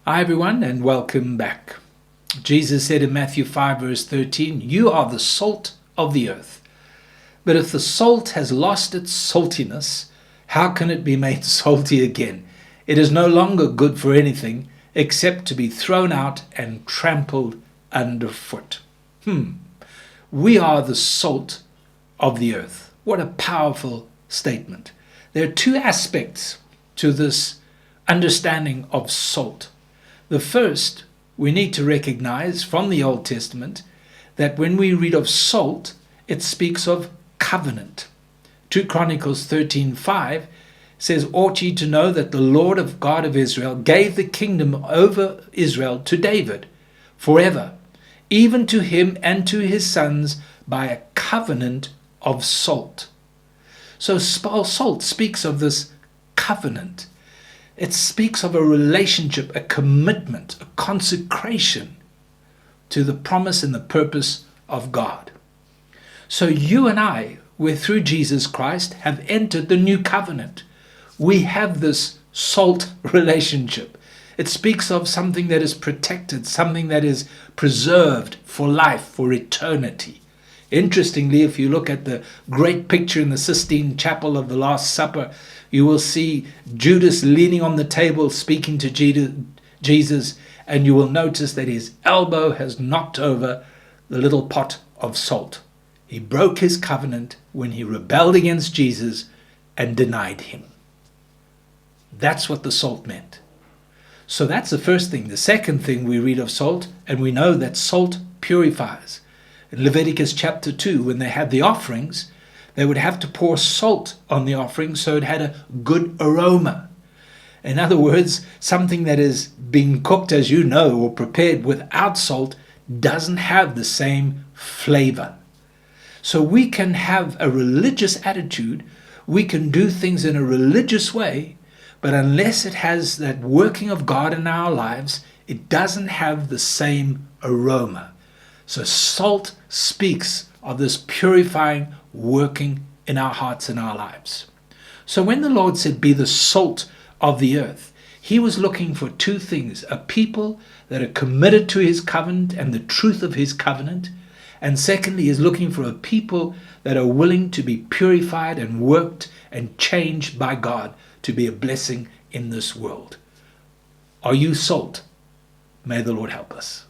Hi everyone and welcome back. Jesus said in Matthew 5 verse 13, "You are the salt of the earth. But if the salt has lost its saltiness, how can it be made salty again? It is no longer good for anything except to be thrown out and trampled underfoot." We are the salt of the earth. What a powerful statement. There are two aspects to this understanding of salt. The first, we need to recognize from the Old Testament that when we read of salt, it speaks of covenant. 2 Chronicles 13:5 says, "Ought ye to know that the Lord of God of Israel gave the kingdom over Israel to David forever, even to him and to his sons by a covenant of salt." So salt speaks of this covenant. It speaks of a relationship, a commitment, a consecration to the promise and the purpose of God. So you and I, we're through Jesus Christ, have entered the new covenant. We have this salt relationship. It speaks of something that is protected, something that is preserved for life, for eternity. Interestingly, if you look at the great picture in the Sistine Chapel of the Last Supper, you will see Judas leaning on the table speaking to Jesus, and you will notice that his elbow has knocked over the little pot of salt. He broke his covenant when he rebelled against Jesus and denied him. That's what the salt meant. So that's the first thing. The second thing we read of salt, and we know that salt purifies. In Leviticus chapter 2, when they had the offerings, they would have to pour salt on the offering so it had a good aroma. In other words, something that is being cooked, as you know, or prepared without salt doesn't have the same flavor. So we can have a religious attitude, we can do things in a religious way, but unless it has that working of God in our lives, it doesn't have the same aroma. So salt speaks of this purifying working in our hearts and our lives. So when the Lord said, "Be the salt of the earth," he was looking for two things: a people that are committed to his covenant and the truth of his covenant. And secondly, he's looking for a people that are willing to be purified and worked and changed by God to be a blessing in this world. Are you salt? May the Lord help us.